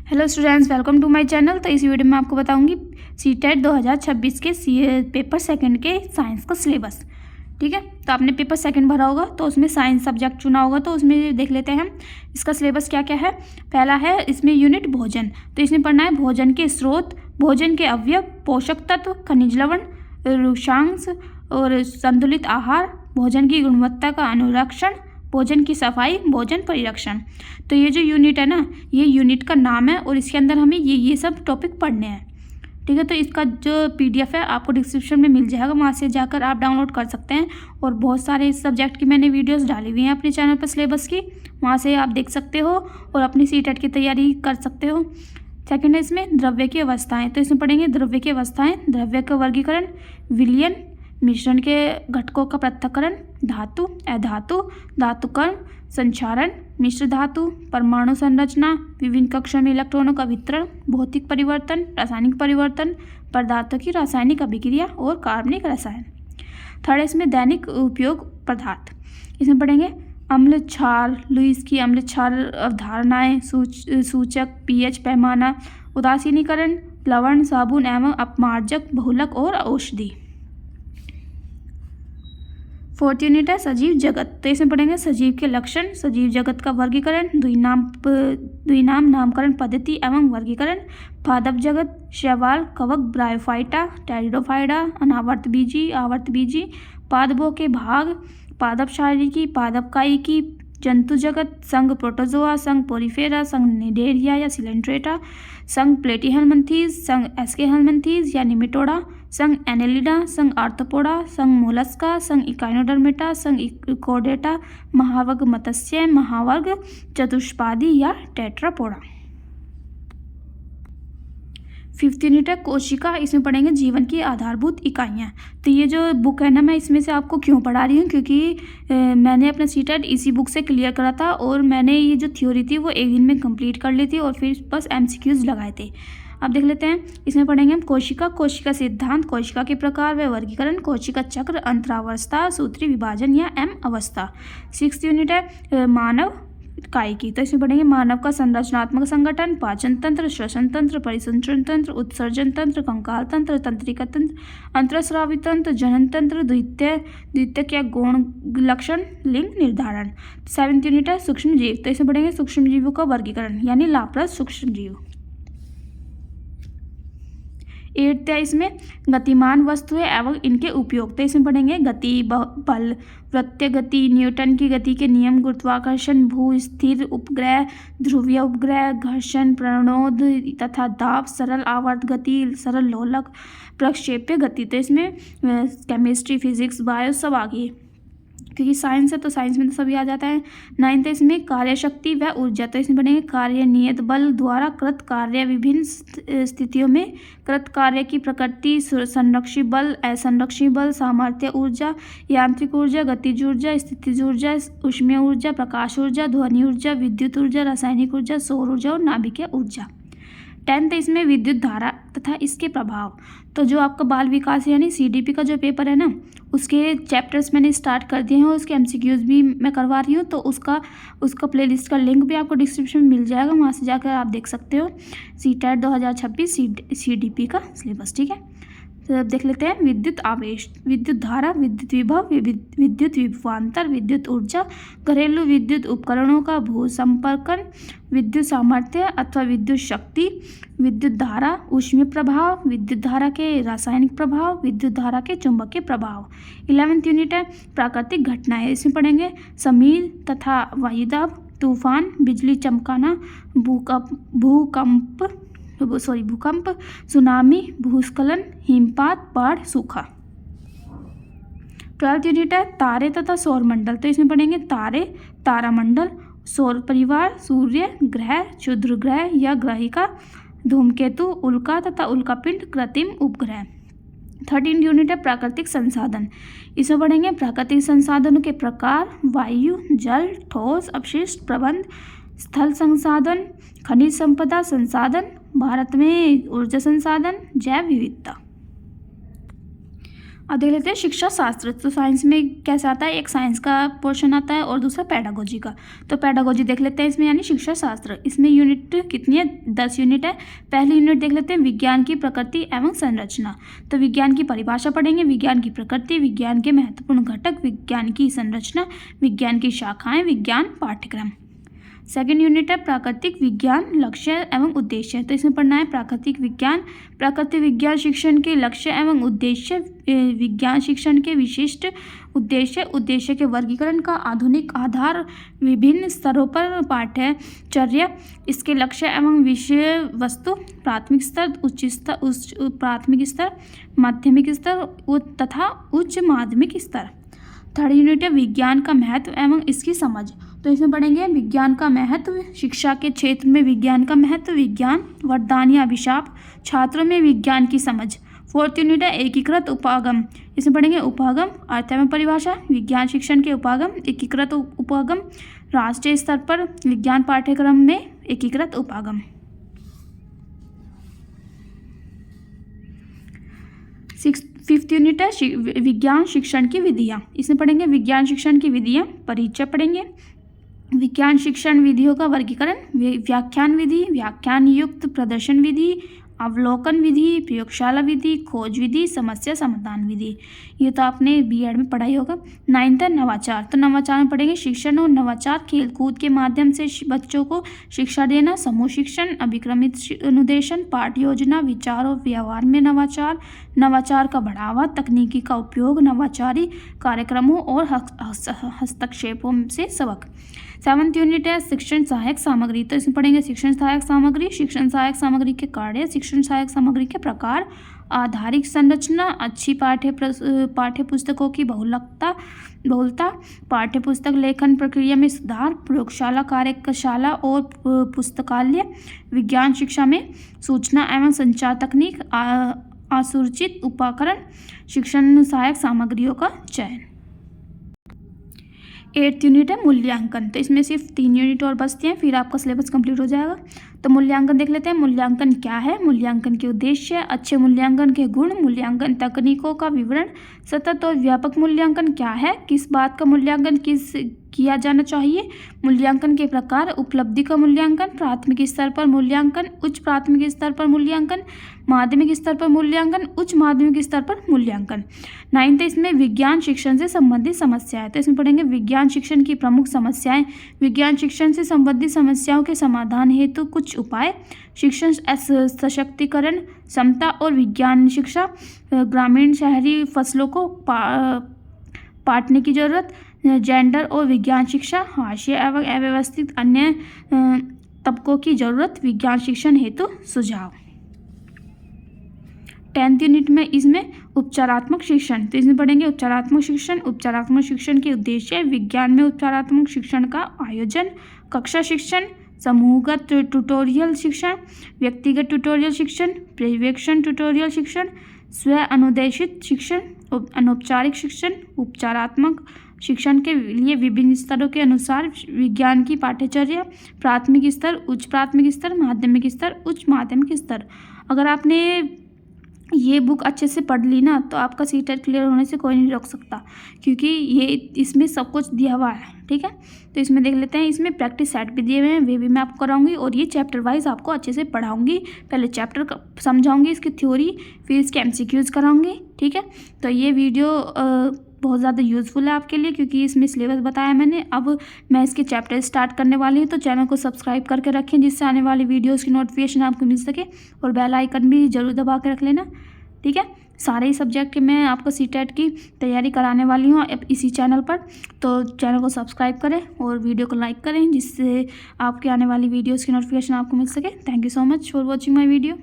Hello students, welcome to my channel. तो इस video में आपको बताऊंगी सीटेट 2026 के पेपर सेकंड के साइंस का सिलेबस। ठीक है, तो आपने पेपर सेकंड भरा होगा तो उसमें साइंस सब्जेक्ट चुना होगा, तो उसमें देख लेते हैं हम इसका सिलेबस क्या क्या है। पहला है इसमें यूनिट भोजन, तो इसमें पढ़ना है भोजन के स्रोत, भोजन के अवयव, पोषक तत्व, खनिज लवण, रुक्षांश और संतुलित आहार, भोजन की गुणवत्ता का अनुरक्षण, भोजन की सफाई, भोजन परिरक्षण। तो ये जो यूनिट है ना, ये यूनिट का नाम है और इसके अंदर हमें ये सब टॉपिक पढ़ने हैं। ठीक है, तो इसका जो पीडीएफ है आपको डिस्क्रिप्शन में मिल जाएगा, वहाँ से जाकर आप डाउनलोड कर सकते हैं। और बहुत सारे इस सब्जेक्ट की मैंने वीडियोस डाली हुई हैं अपने चैनल पर सिलेबस की, वहाँ से आप देख सकते हो और अपनी सीटेट की तैयारी कर सकते हो। सेकेंड है इसमें द्रव्य की अवस्थाएँ, तो इसमें पढ़ेंगे द्रव्य की अवस्थाएँ, द्रव्य का वर्गीकरण, विलयन, मिश्रण के घटकों का पृथक्करण, धातु, अधातु, धातुकर्ण, संचारण, मिश्र धातु, परमाणु संरचना, विभिन्न कक्षों में इलेक्ट्रॉनों का वितरण, भौतिक परिवर्तन, रासायनिक परिवर्तन, पदार्थों की रासायनिक अभिक्रिया और कार्बनिक रसायन। थर्ड इसमें दैनिक उपयोग पदार्थ, इसमें पढ़ेंगे अम्ल क्षार, लुईस की अम्ल क्षार अवधारणाएं, सूचक, पीएच पैमाना, उदासीनीकरण, प्लवण, साबुन एवं अपमार्जक, बहुलक और औषधि। फोर्थ यूनिट है सजीव जगत, तो इसमें पढ़ेंगे सजीव के लक्षण, सजीव जगत का वर्गीकरण, द्विनाम नामकरण पद्धति एवं वर्गीकरण, पादप जगत, शैवाल, कवक, ब्रायोफाइटा, टेरिडोफाइटा, अनावर्तबीजी, आवर्तबीजी, पादपों के भाग, पादप शारीरिकी, पादप कायिकी, जंतु जगत, संघ प्रोटोजोआ, संघ पोरिफेरा, संघ निडेरिया या सिलेंट्रेटा, संघ प्लेटीहेल्मिन्थीज, संघ एस्केहेल्मिन्थीज या निमेटोडा, संघ एनेलिडा, संघ आर्थ्रोपोडा, संघ मोलस्का, संघ इकाइनोडर्मेटा, संघ इकोडेटा, महावर्ग मत्स्य, महावर्ग चतुष्पादी या टेट्रापोडा। फिफ्थ यूनिट है कोशिका, इसमें पढ़ेंगे जीवन की आधारभूत इकाइयाँ। तो ये जो बुक है ना, मैं इसमें से आपको क्यों पढ़ा रही हूँ, क्योंकि मैंने अपना सीटेट इसी बुक से क्लियर करा था और मैंने ये जो थ्योरी थी वो एक दिन में कंप्लीट कर ली थी और फिर बस एमसीक्यूज लगाए थे। अब देख लेते हैं, इसमें पढ़ेंगे हम कोशिका, कोशिका सिद्धांत, कोशिका के प्रकार व वर्गीकरण, कोशिका चक्र, अंतरावस्था, सूत्री विभाजन या एम अवस्था। सिक्स्थ यूनिट है मानव कायिकी, तो इसमें पढ़ेंगे मानव का संरचनात्मक संगठन, पाचन तंत्र, श्वसन तंत्र, परिसंचरण तंत्र, उत्सर्जन तंत्र, कंकाल तंत्र, तंत्रिका तंत्र, अंतरस्रावी तंत्र, जनन तंत्र, द्वितीयक या गौण लक्षण, लिंग निर्धारण। सेवेंथ यूनिट है सूक्ष्म जीव, तो इसमें पढ़ेंगे सूक्ष्म जीवों का वर्गीकरण यानी लाप्लास सूक्ष्म जीव। एट्थ है इसमें गतिमान वस्तुएं एवं इनके उपयोग, तो इसमें पढ़ेंगे गति, बल, वृत्तीय गति, न्यूटन की गति के नियम, गुरुत्वाकर्षण, भू स्थिर उपग्रह, ध्रुवीय उपग्रह, घर्षण, प्रणोद तथा दाब, सरल आवर्त गति, सरल लोलक, प्रक्षेप्य गति। तो इसमें केमिस्ट्री, फिजिक्स, बायो सब आ गई, क्योंकि साइंस है तो साइंस में तो सभी आ जाता है। नाइन्थ है इसमें कार्यशक्ति व ऊर्जा, तो इसमें पढ़ेंगे कार्य नियत बल द्वारा कृत कार्य, विभिन्न स्थितियों में कृत कार्य की प्रकृति, संरक्षी बल, असंरक्षी बल, सामर्थ्य ऊर्जा, यांत्रिक ऊर्जा, गतिज ऊर्जा, स्थितिज ऊर्जा, ऊष्मीय ऊर्जा, प्रकाश ऊर्जा, ध्वनि ऊर्जा, विद्युत ऊर्जा, रासायनिक ऊर्जा, सौर ऊर्जा और नाभिकीय ऊर्जा। टेंथ इसमें विद्युत धारा तथा इसके प्रभाव, तो जो आपका बाल विकास यानी सीडीपी का जो पेपर है ना, उसके चैप्टर्स मैंने स्टार्ट कर दिए हैं और उसके एमसीक्यूज भी मैं करवा रही हूँ, तो उसका प्लेलिस्ट का लिंक भी आपको डिस्क्रिप्शन में मिल जाएगा, वहाँ से जाकर आप देख सकते हो सीटेट 2026 सीडीपी का सिलेबस। ठीक है, तो अब देख लेते हैं विद्युत आवेश, विद्युत धारा, विद्युत विभव, विद्युत विभवांतर, विद्युत ऊर्जा, घरेलू विद्युत उपकरणों का भू संपर्कन, विद्युत सामर्थ्य अथवा विद्युत शक्ति, विद्युत धारा, ऊष्मीय प्रभाव, विद्युत धारा के रासायनिक प्रभाव, विद्युत धारा के चुंबकीय प्रभाव। 11th यूनिट है प्राकृतिक घटनाएं, इसमें पढ़ेंगे समीर तथा वायुदाब, तूफान, बिजली चमकाना, भूकंप, सुनामी, भूस्खलन, हिमपात, बाढ़, सूखा। 12th यूनिट है तारे तथा सौरमंडल, तो इसमें पढ़ेंगे तारे, तारामंडल, सौर परिवार, सूर्य, ग्रह, क्षुद्र ग्रह या ग्रहिका, धूमकेतु, उल्का तथा उल्कापिंड, कृत्रिम उपग्रह। 13th यूनिट है प्राकृतिक संसाधन, इसमें पढ़ेंगे प्राकृतिक संसाधनों के प्रकार, वायु, जल, ठोस अपशिष्ट प्रबंध, स्थल संसाधन, खनिज संपदा संसाधन, भारत में ऊर्जा संसाधन, जैव विविधता। अब देख लेते हैं शिक्षा शास्त्र। तो साइंस में कैसे आता है, एक साइंस का पोर्शन आता है और दूसरा पेडागोजी का। तो पेडागोजी देख लेते हैं इसमें, यानी शिक्षा शास्त्र। इसमें यूनिट कितनी है, 10 यूनिट है। पहली यूनिट देख लेते हैं विज्ञान की प्रकृति एवं संरचना। तो विज्ञान की परिभाषा पढ़ेंगे, विज्ञान की प्रकृति, विज्ञान के महत्वपूर्ण घटक, विज्ञान की संरचना, विज्ञान की शाखाएं, विज्ञान पाठ्यक्रम। सेकेंड यूनिट है प्राकृतिक विज्ञान, लक्ष्य एवं उद्देश्य। तो इसमें पढ़ना है प्राकृतिक विज्ञान, प्राकृतिक विज्ञान शिक्षण के लक्ष्य एवं उद्देश्य, विज्ञान शिक्षण के विशिष्ट उद्देश्य, उद्देश्य के वर्गीकरण का आधुनिक आधार, विभिन्न स्तरों पर पाठ्यचर्या, इसके लक्ष्य एवं विषय वस्तु, प्राथमिक स्तर, प्राथमिक स्तर, माध्यमिक स्तर तथा उच्च माध्यमिक स्तर। थर्ड यूनिट है विज्ञान का महत्व एवं इसकी समझ। तो इसमें पढ़ेंगे विज्ञान का महत्व, शिक्षा के क्षेत्र में विज्ञान का महत्व, विज्ञान वरदान या अभिशाप, छात्रों में विज्ञान की समझ। फोर्थ यूनिट है एकीकृत उपागम। इसमें पढ़ेंगे उपागम, अर्थ एवं परिभाषा, विज्ञान शिक्षण के उपागम, एकीकृत उपागम, राष्ट्रीय स्तर पर विज्ञान पाठ्यक्रम में एकीकृत उपागम। फिफ्थ यूनिट है विज्ञान शिक्षण की विधियाँ। इसमें पढ़ेंगे विज्ञान शिक्षण की विधियाँ, परिचय पढ़ेंगे, विज्ञान शिक्षण विधियों का वर्गीकरण, व्याख्यान विधि, व्याख्यान युक्त प्रदर्शन विधि, अवलोकन विधि, प्रयोगशाला विधि, खोज विधि, समस्या समाधान विधि। ये तो आपने बीएड में पढ़ाई होगा। 9th है नवाचार। तो नवाचार में पढ़ेंगे शिक्षण और नवाचार, खेल कूद के माध्यम से बच्चों को शिक्षा देना, समूह शिक्षण, अभिक्रमित अनुदेशन, पाठ योजना, विचार और व्यवहार में नवाचार, नवाचार का बढ़ावा, तकनीकी का उपयोग, नवाचारी कार्यक्रमों और हस्तक्षेपों से सबक। 7th यूनिट है शिक्षण सहायक सामग्री। तो इसमें पढ़ेंगे शिक्षण सहायक सामग्री, शिक्षण सहायक सामग्री के कार्य, शिक्षण सहायक सामग्री के प्रकार, आधारिक संरचना, अच्छी पाठ्य पुस्तकों की बहुलता, पाठ्य पुस्तक लेखन प्रक्रिया में सुधार, प्रयोगशाला, कार्यशाला और पुस्तकालय, विज्ञान शिक्षा में सूचना एवं संचार तकनीक, असुरक्षित उपकरण, शिक्षण सहायक सामग्रियों का चयन। 8th यूनिट है मूल्यांकन। तो इसमें सिर्फ 3 यूनिट और बचते हैं, फिर आपका सिलेबस कंप्लीट हो जाएगा। तो मूल्यांकन देख लेते हैं। मूल्यांकन क्या है, मूल्यांकन के उद्देश्य, अच्छे मूल्यांकन के गुण, मूल्यांकन तकनीकों का विवरण, सतत और व्यापक मूल्यांकन क्या है, किस बात का मूल्यांकन किया जाना चाहिए, मूल्यांकन के प्रकार, उपलब्धि का मूल्यांकन, प्राथमिक स्तर पर मूल्यांकन, उच्च प्राथमिक स्तर पर मूल्यांकन, माध्यमिक स्तर पर मूल्यांकन, उच्च माध्यमिक स्तर पर मूल्यांकन। 9th इसमें विज्ञान शिक्षण से संबंधित समस्याएं। तो इसमें पढ़ेंगे विज्ञान शिक्षण की प्रमुख समस्याएं, विज्ञान शिक्षण से संबंधित समस्याओं के समाधान हेतु कुछ उपाय, शिक्षण सशक्तिकरण, समता और विज्ञान शिक्षा, ग्रामीण शहरी फसलों को पाटने की जरूरत, जेंडर और विज्ञान शिक्षा, हाशिया एवं अव्यवस्थित अन्य तबकों की जरूरत, विज्ञान शिक्षण हेतु सुझाव। 10th यूनिट में इसमें उपचारात्मक शिक्षण। तो इसमें पढ़ेंगे उपचारात्मक शिक्षण, उपचारात्मक शिक्षण के उद्देश्य, विज्ञान में उपचारात्मक शिक्षण का आयोजन, कक्षा शिक्षण, समूहगत ट्यूटोरियल शिक्षण, व्यक्तिगत ट्यूटोरियल शिक्षण, पर्यवेक्षण ट्यूटोरियल शिक्षण, स्व अनुदेशित शिक्षण, अनौपचारिक शिक्षण, उपचारात्मक शिक्षण के लिए विभिन्न स्तरों के अनुसार विज्ञान की पाठ्यचर्या, प्राथमिक स्तर, उच्च प्राथमिक स्तर, माध्यमिक स्तर, उच्च माध्यमिक स्तर। अगर आपने ये बुक अच्छे से पढ़ ली ना तो आपका सीटेट क्लियर होने से कोई नहीं रोक सकता, क्योंकि ये इसमें सब कुछ दिया हुआ है। ठीक है, तो इसमें देख लेते हैं। इसमें प्रैक्टिस सेट भी दिए हुए हैं, वे भी मैं आपको कराऊंगी और ये चैप्टर वाइज आपको अच्छे से पढ़ाऊंगी। पहले चैप्टर समझाऊंगी, इसकी थ्योरी, फिर इसके MCQs कराऊंगी। ठीक है, तो ये वीडियो बहुत ज़्यादा यूज़फुल है आपके लिए, क्योंकि इसमें सिलेबस बताया मैंने। अब मैं इसके चैप्टर स्टार्ट करने वाली हूँ, तो चैनल को सब्सक्राइब करके रखें जिससे आने वाली वीडियोस की नोटिफिकेशन आपको मिल सके, और बेल आइकन भी ज़रूर दबा के रख लेना। ठीक है, सारे ही सब्जेक्ट के मैं आपको सीटेट की तैयारी कराने वाली हूँ इसी चैनल पर। तो चैनल को सब्सक्राइब करें और वीडियो को लाइक करें, जिससे आपके आने वाली वीडियोज़ की नोटिफिकेशन आपको मिल सके। Thank you so much for watching my video.